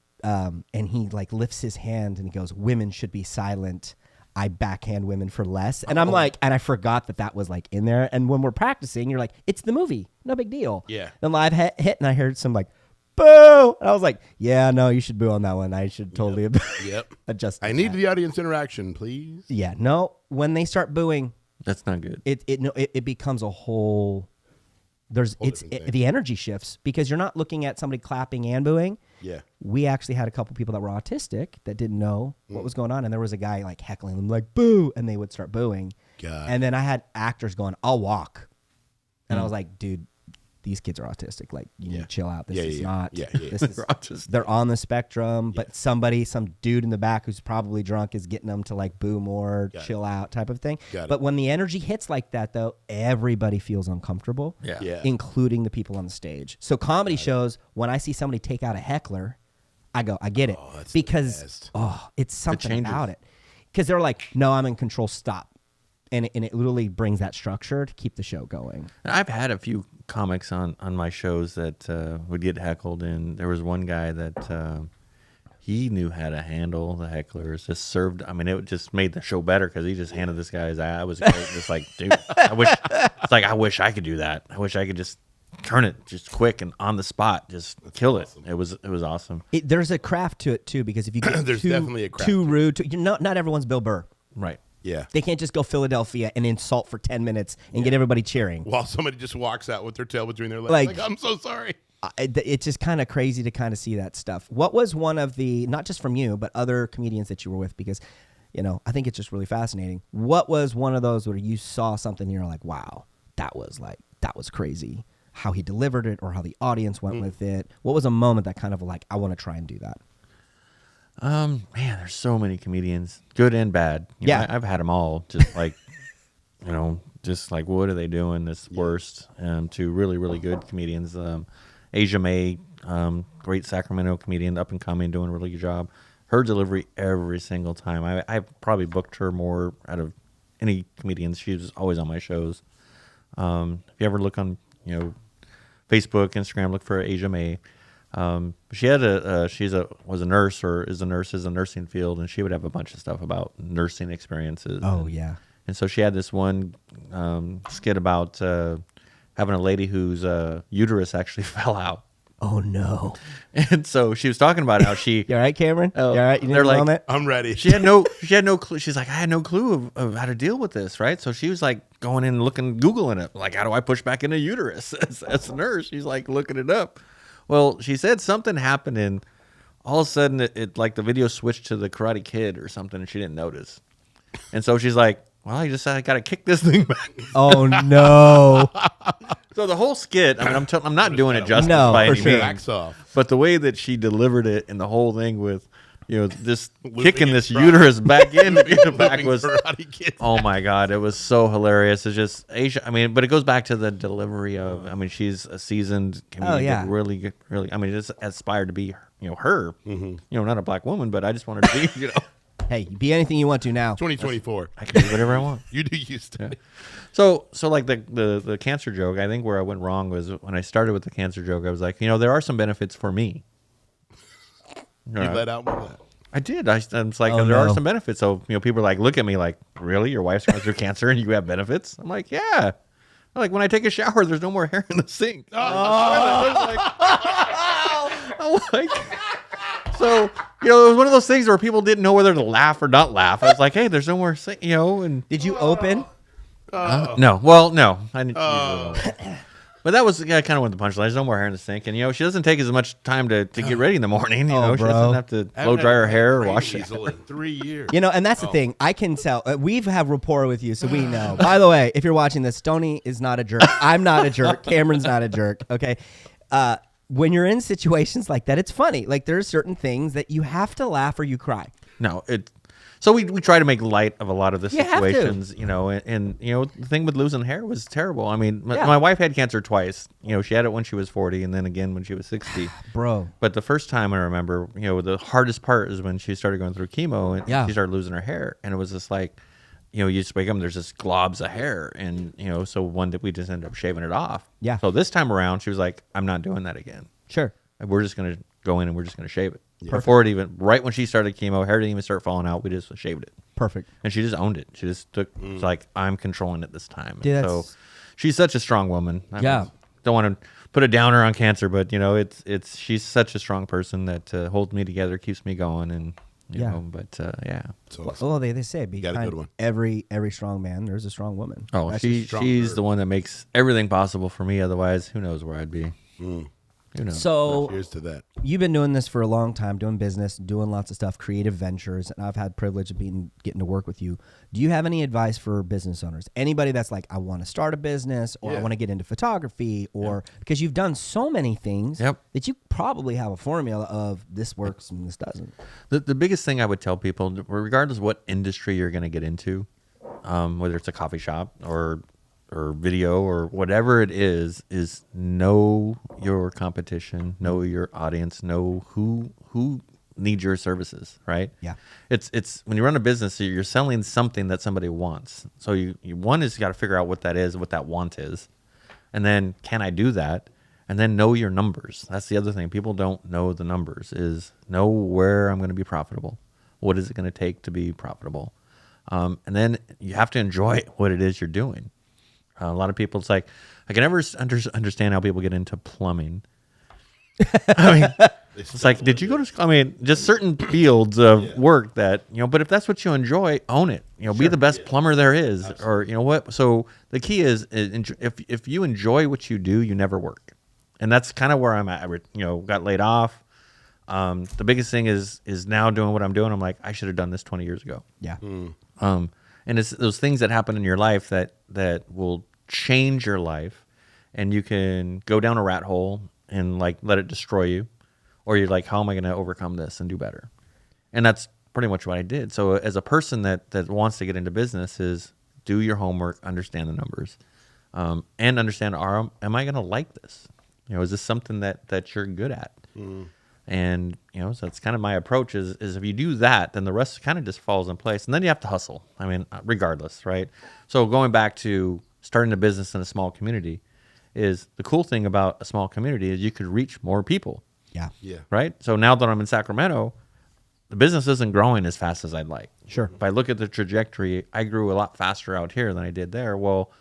he like lifts his hand and he goes, "Women should be silent. I backhand women for less." And I'm like, and I forgot that was like in there. And when we're practicing, you're like, it's the movie, no big deal. Yeah. Then live hit, and I heard some like, boo. And I was like, yeah, no, you should boo on that one. I should totally Yep. adjust. I need the audience interaction, please. Yeah, no. When they start booing, That's not good. it becomes a whole. The energy shifts because you're not looking at somebody clapping and booing. Yeah. We actually had a couple people that were autistic that didn't know what was going on, and there was a guy like heckling them like boo, and they would start booing. God. And then I had actors going, "I'll walk," and I was like, "Dude, these kids are autistic. Like, you need to chill out. This is not. Yeah. This is, They're autistic. they're on the spectrum, but some dude in the back who's probably drunk is getting them to like boo more, chill out type of thing. Got it. But when the energy hits like that, though, everybody feels uncomfortable, Yeah. including the people on the stage. So comedy shows, when I see somebody take out a heckler, I go, I get it, that's because the best. it's something changes. about it. Because they're like, no, I'm in control. Stop. And it literally brings that structure to keep the show going. I've had a few comics on my shows that would get heckled, and there was one guy that he knew how to handle the hecklers. Just served. I mean, it just made the show better because he just handed this guy his eye. I was just like, dude, I wish I could do that. I wish I could just turn it just quick and on the spot, just kill it. It was awesome. There's a craft to it too, because if you get There's definitely a craft too to it. rude, not everyone's Bill Burr. Right. Yeah. They can't just go Philadelphia and insult for 10 minutes and get everybody cheering. While somebody just walks out with their tail between their legs, like I'm so sorry. It's just kind of crazy to kind of see that stuff. What was one of the, not just from you, but other comedians that you were with? Because, I think it's just really fascinating. What was one of those where you saw something and you're like, wow, that was crazy. How he delivered it or how the audience went with it. What was a moment that kind of like, I want to try and do that? Man, there's so many comedians, good and bad. I've had them all. Just like, just like, what are they doing that's worst? To really, really good comedians. Asia May, great Sacramento comedian, up and coming, doing a really good job. Her delivery every single time. I've probably booked her more out of any comedians. She was always on my shows. If you ever look on, Facebook, Instagram, look for Asia May. She had was a nurse or is a nurse in the nursing field, and she would have a bunch of stuff about nursing experiences. Oh, yeah. And so she had this one skit about having a lady whose uterus actually fell out. Oh, no. And so she was talking about how she. You all right, Cameron? Oh, you all right? You need they're a like- moment? I'm ready. She had no clue. She's like, I had no clue of how to deal with this, right? So she was like going in and Googling it. Like, how do I push back in a uterus? As a nurse, she's like looking it up. Well, she said something happened, and all of a sudden it like the video switched to the Karate Kid or something, and she didn't notice. And so she's like, well, I got to kick this thing back. Oh, no. So the whole skit, I mean, I'm not doing it justice No, by for any sure. means. Backs off. But the way that she delivered it and the whole thing with, this Looping kicking it this back. uterus back in to get it back was, Karate Kid. oh my God, it was so hilarious. It's just Asia. I mean, but it goes back to the delivery of, I mean, she's a seasoned comedian. Oh, yeah. Really good, really, I mean, just aspired to be, her, not a black woman, but I just wanted to be, Hey, be anything you want to now. 2024. I can do whatever I want. You do you still. So like the cancer joke, I think where I went wrong was when I started with the cancer joke, I was like, there are some benefits for me. You let out with that. I did. I was like, Oh, there are no. some benefits. So, people are like, look at me like, really? Your wife's going through cancer and you have benefits? I'm like, yeah. They're like, when I take a shower, there's no more hair in the sink. I'm like, so, it was one of those things where people didn't know whether to laugh or not laugh. I was like, hey, there's no more, and Did you open? no. Well, no. I didn't. But that was kind of one of the punchlines. There's no more hair in the sink. And, she doesn't take as much time to get ready in the morning. She bro. doesn't have to blow dry her hair or wash it. Diesel in 3 years. And that's the thing. I can tell. We've have rapport with you, so we know. By the way, if you're watching this, Stony is not a jerk. I'm not a jerk. Cameron's not a jerk. Okay. when you're in situations like that, it's funny. Like there are certain things that you have to laugh or you cry. No, so we try to make light of a lot of the You have to. situations, and the thing with losing hair was terrible. I mean, Yeah. my wife had cancer twice. She had it when she was 40 and then again when she was 60. Bro. But the first time I remember, the hardest part is when she started going through chemo and Yeah. she started losing her hair. And it was just like, you just wake up and there's just globs of hair. And, so one that we just ended up shaving it off. Yeah. So this time around, she was like, I'm not doing that again. Sure. We're just going to go in and we're just going to shave it. Before it even, right when she started chemo, hair didn't even start falling out. We just shaved it. Perfect. And she just owned it. She just took, it's like, I'm controlling it this time. Dude, And so that's- she's such a strong woman. I Yeah. mean, don't want to put a downer on cancer, but she's such a strong person that holds me together, keeps me going. And, Yeah. yeah. It's awesome. Well, they say got a behind good one. every strong man, there's a strong woman. Oh, That's she's strong the word. one that makes everything possible for me. Otherwise, who knows where I'd be? Who knows? So Cheers to that. you've been doing this for a long time, doing business, doing lots of stuff, creative ventures, and I've had privilege of getting to work with you. Do you have any advice for business owners? Anybody that's like, I want to start a business, or I Yeah. want to get into photography, or because you've done so many things Yep. that you probably have a formula of this works and this doesn't. The biggest thing I would tell people, regardless of what industry you're going to get into, whether it's a coffee shop or video or whatever it is know your competition, know your audience, know who needs your services, right? Yeah. It's when you run a business, you're selling something that somebody wants. So you one is you got to figure out what that is, what that want is, and then can I do that? And then know your numbers. That's the other thing. People don't know the numbers. Is know where I'm going to be profitable. What is it going to take to be profitable? And then you have to enjoy what it is you're doing. A lot of people, it's like, I can never understand how people get into plumbing. I mean, it's like, did you go to school? I mean, just certain fields of work that, but if that's what you enjoy, own it. Be the best plumber there is. Or, what? So the key is if you enjoy what you do, you never work. And that's kind of where I'm at. Got laid off. The biggest thing is now doing what I'm doing. I'm like, I should have done this 20 years ago. Yeah. And it's those things that happen in your life that will change your life, and you can go down a rat hole and like let it destroy you, or you're like, how am I going to overcome this and do better? And that's pretty much what I did. So as a person that wants to get into business, is do your homework, understand the numbers, and understand, am I going to like this? Is this something that you're good at? And, so that's kind of my approach is if you do that, then the rest kind of just falls in place. And then you have to hustle. I mean, regardless, right? So going back to starting a business in a small community, is the cool thing about a small community is you could reach more people, Yeah. Yeah. right? So now that I'm in Sacramento, the business isn't growing as fast as I'd like. Sure. If I look at the trajectory, I grew a lot faster out here than I did there. Well,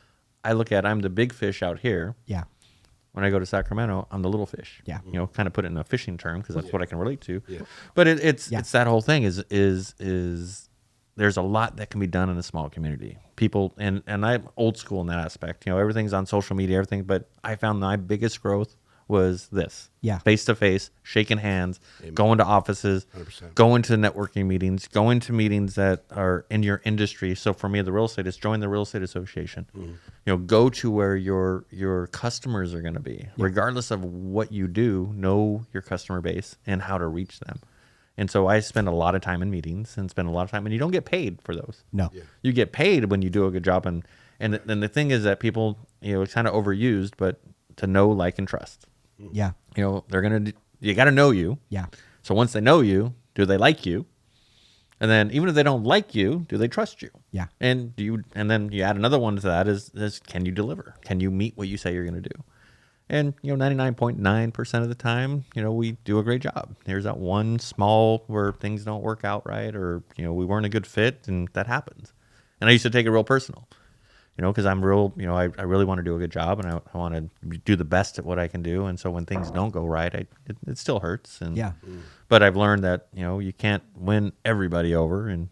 I look at, I'm the big fish out here. Yeah. When I go to Sacramento, I'm the little fish. Yeah. Kind of put it in a fishing term because that's what I can relate to. Yeah. But it's Yeah. it's that whole thing is there's a lot that can be done in a small community. People and I'm old school in that aspect. Everything's on social media, everything. But I found my biggest growth was this. Yeah. Face to face, shaking hands, going to offices, 100%. going to networking meetings, going to meetings that are in your industry. So for me, the real estate is join the real estate association. Go to where your customers are going to be, regardless of what you do. Know your customer base and how to reach them. And so I spend a lot of time in meetings and spend a lot of time, and you don't get paid for those. No. You get paid when you do a good job. And then the thing is that people, it's kind of overused, but to know, like, and trust. Yeah. You got to know you. Yeah. So once they know you, do they like you? And then even if they don't like you, do they trust you? Yeah. And and then you add another one to that is can you deliver? Can you meet what you say you're going to do? And 99.9% of the time, we do a great job. There's that one small where things don't work out right, or we weren't a good fit, and that happens. And I used to take it real personal. Because I'm real, I really want to do a good job, and I want to do the best at what I can do. And so when things don't go right, it still hurts. And Yeah. But I've learned that, you can't win everybody over, and,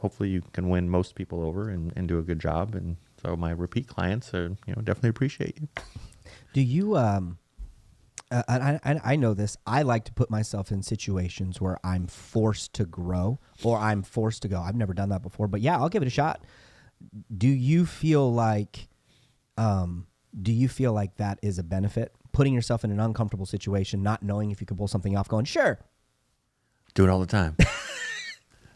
hopefully you can win most people over and do a good job. And so my repeat clients are, definitely appreciate you. Do you I know this. I like to put myself in situations where I'm forced to grow or I'm forced to go. I've never done that before, but yeah, I'll give it a shot. Do you feel like that is a benefit putting yourself in an uncomfortable situation, not knowing if you can pull something off, going, sure. Do it all the time.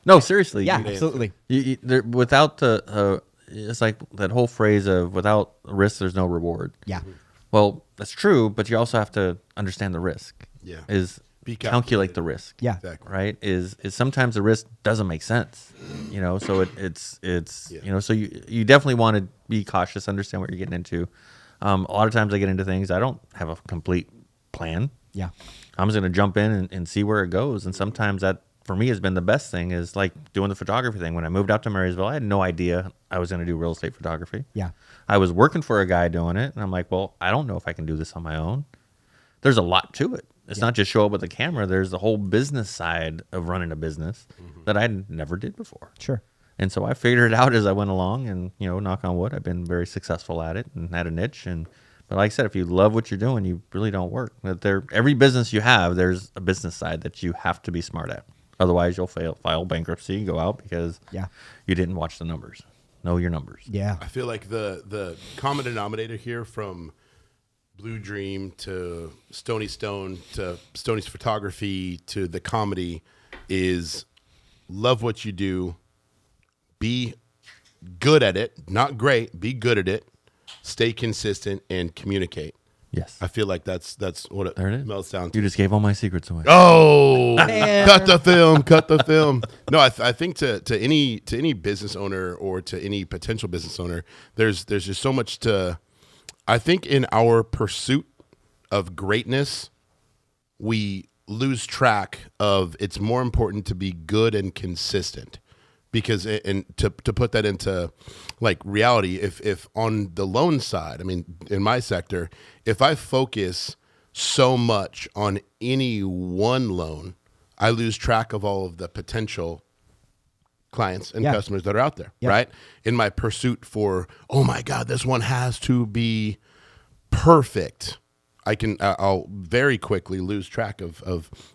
No, seriously. Yeah, absolutely. Without the, it's like that whole phrase of without risk, there's no reward. Yeah. Well, that's true, but you also have to understand the risk. Yeah. Calculate the risk. Yeah. Exactly. Right. Is sometimes the risk doesn't make sense. So it's so you definitely want to be cautious, understand what you're getting into. A lot of times I get into things I don't have a complete plan. Yeah. I'm just gonna jump in and see where it goes. And sometimes that for me has been the best thing is like doing the photography thing. When I moved out to Marysville, I had no idea I was gonna do real estate photography. Yeah. I was working for a guy doing it, and I'm like, well, I don't know if I can do this on my own. There's a lot to it. It's not just show up with a camera. There's the whole business side of running a business that I never did before. Sure. And so I figured it out as I went along, and knock on wood, I've been very successful at it and had a niche. But like I said, if you love what you're doing, you really don't work. Every business you have, there's a business side that you have to be smart at. Otherwise, you'll file bankruptcy, go out because you didn't watch the numbers. Know your numbers. Yeah. I feel like the common denominator here from Blue Dream to Stony Stone to Stony's photography to the comedy is love what you do, be good at it, not great, be good at it, stay consistent, and communicate. Yes. I feel like that's what it melts down to. You just gave all my secrets away. Oh, cut the film. No, I think to any business owner or to any potential business owner, there's just so much to. I think in our pursuit of greatness, we lose track of it's more important to be good and consistent. Because and to put that into like reality, if on the loan side, I mean, in my sector, if I focus so much on any one loan, I lose track of all of the potential clients and customers that are out there, right? In my pursuit for, oh my God, this one has to be perfect. I'll very quickly lose track of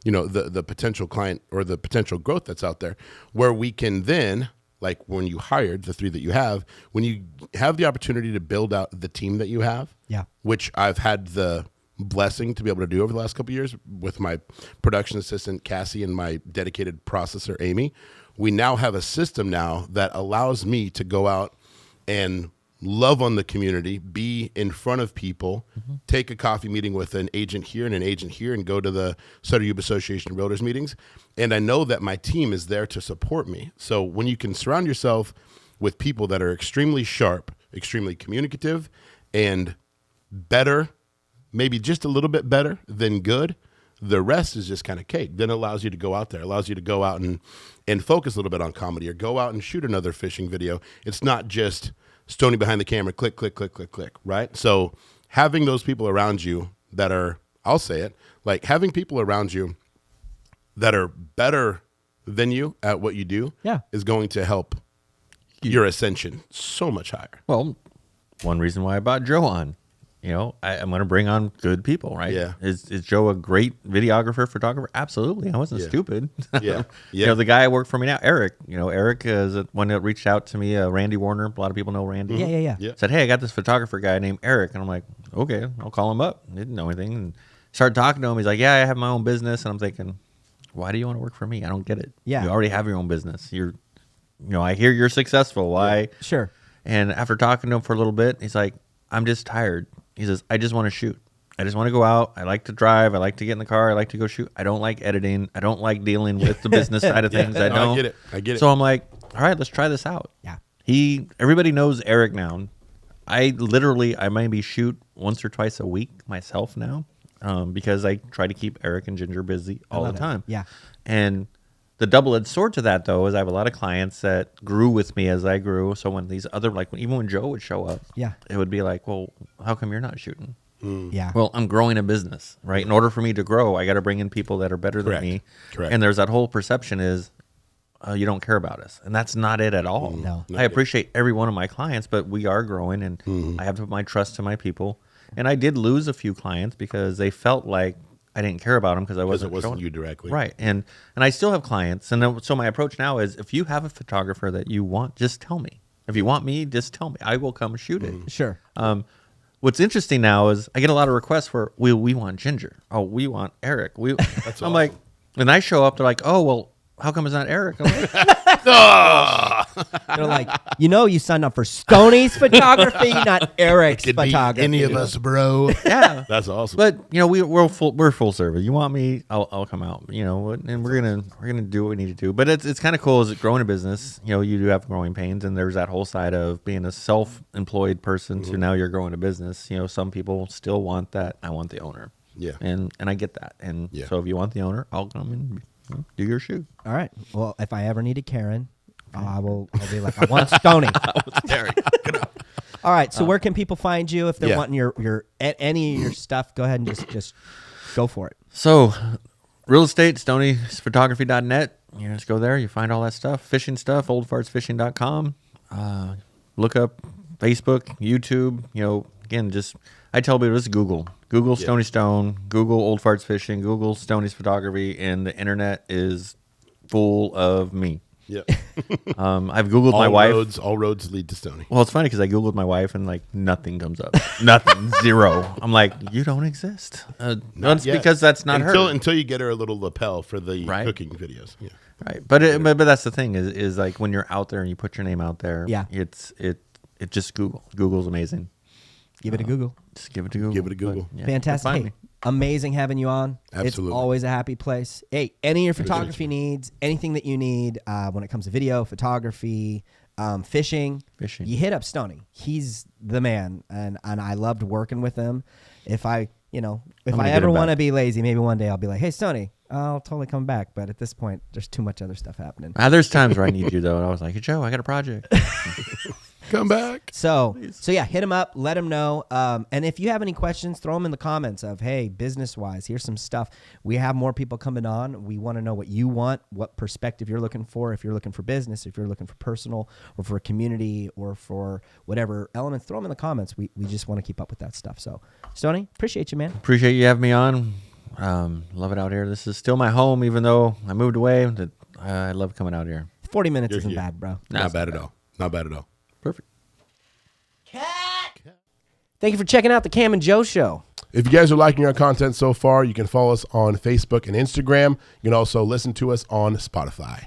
the potential client or the potential growth that's out there, where we can then, like when you hired the 3 that you have, when you have the opportunity to build out the team that you have, which I've had the blessing to be able to do over the last couple of years with my production assistant Cassie and my dedicated processor Amy, we now have a system now that allows me to go out and love on the community, be in front of people, take a coffee meeting with an agent here and an agent here, and go to the Sutter Yuba Association of Realtors meetings. And I know that my team is there to support me. So when you can surround yourself with people that are extremely sharp, extremely communicative, and better, maybe just a little bit better than good, the rest is just kind of cake. Then it allows you to go out there, allows you to go out and focus a little bit on comedy, or go out and shoot another fishing video. It's not just Stony behind the camera, click, click, click, click, click, right? So having those people around you that are, I'll say it, like having people around you that are better than you at what you do is going to help your ascension so much higher. Well, one reason why I brought Joe on, I'm going to bring on good people, right? Yeah. Is Joe a great videographer, photographer? Absolutely. I wasn't stupid. Yeah. The guy I work for me now, Eric, Eric is one that reached out to me, Randy Warner. A lot of people know Randy. Yeah. Said, hey, I got this photographer guy named Eric. And I'm like, okay, I'll call him up. Didn't know anything. And started talking to him. He's like, yeah, I have my own business. And I'm thinking, why do you want to work for me? I don't get it. Yeah. You already have your own business. I hear you're successful. Why? Yeah. Sure. And after talking to him for a little bit, he's like, I'm just tired. He says, I just want to shoot. I just want to go out. I like to drive. I like to get in the car. I like to go shoot. I don't like editing. I don't like dealing with the business side of things. I don't. I get it. So I'm like, all right, let's try this out. Yeah. Everybody knows Eric now. I maybe shoot once or twice a week myself now, because I try to keep Eric and Ginger busy all the time. Yeah. And the double-edged sword to that, though, is I have a lot of clients that grew with me as I grew. So when these other, even when Joe would show up, it would be like, well, how come you're not shooting? Yeah. Well, I'm growing a business, right? In order for me to grow, I got to bring in people that are better than me. Correct. And there's that whole perception is, you don't care about us. And that's not it at all. No. I appreciate every one of my clients, but we are growing, and I have to put my trust to my people. And I did lose a few clients because they felt like I didn't care about them because I wasn't it showing. wasn't you directly. Right. And I still have clients. And so my approach now is, if you have a photographer that you want, just tell me. If you want me, just tell me. I will come shoot it. Sure. what's interesting now is I get a lot of requests for we want Ginger. Oh, we want Eric. I'm awesome. like, and I show up. They're like, oh well, how come it's not Eric? I'm like, They're like, you signed up for Stony's photography, not Eric's Could be photography. any of us, bro. yeah, That's awesome. but we're full service. You want me? I'll come out. And we're gonna do what we need to do. But it's kind of cool as growing a business. You do have growing pains, and there's that whole side of being a self-employed person to now you're growing a business. Some people still want that. I want the owner. Yeah. And I get that. And so if you want the owner, I'll come and do your shoot. All right. Well, if I ever need a Karen, I'll be like, I want Stony. All right. So where can people find you if they're wanting your any of your stuff? Go ahead and just go for it. So, real estate, stonysphotography.net. Just go there. You find all that stuff. Fishing stuff, oldfartsfishing.com. Look up Facebook, YouTube. Again, I tell people just Google Stony Stone, Google Old Farts Fishing, Google Stony's Photography, and the internet is full of me. Yeah. I've Googled my wife. All roads lead to Stony. Well, it's funny because I Googled my wife and nothing comes up. Nothing. Zero. I'm like, you don't exist. That's because that's not her. Until you get her a little lapel for the cooking videos. Yeah. Right. But that's the thing is like when you're out there and you put your name out there, it just Google. Google's amazing. Give it a Google. Just give it to Google. Give it a Google. But, Fantastic. Hey, amazing having you on. Absolutely. It's always a happy place. Hey, any of your photography needs, anything that you need when it comes to video, photography, fishing, you hit up Stony. He's the man, and I loved working with him. If I ever want to be lazy, maybe one day I'll be like, hey, Stony, I'll totally come back. But at this point, there's too much other stuff happening. There's times where I need you, though. And I was like, hey, Joe, I got a project. Come back. So yeah, hit him up, let him know. And if you have any questions, throw them in the comments of, hey, business-wise, here's some stuff. We have more people coming on. We want to know what you want, what perspective you're looking for. If you're looking for business, if you're looking for personal or for a community or for whatever elements, throw them in the comments. We just want to keep up with that stuff. So, Stony, appreciate you, man. Appreciate you having me on. Love it out here. This is still my home, even though I moved away. I love coming out here. 40 minutes isn't bad, bro. Not bad at all. Not bad at all. Perfect. Thank you for checking out the Cam and Joe Show. If you guys are liking our content so far, you can follow us on Facebook and Instagram. You can also listen to us on Spotify.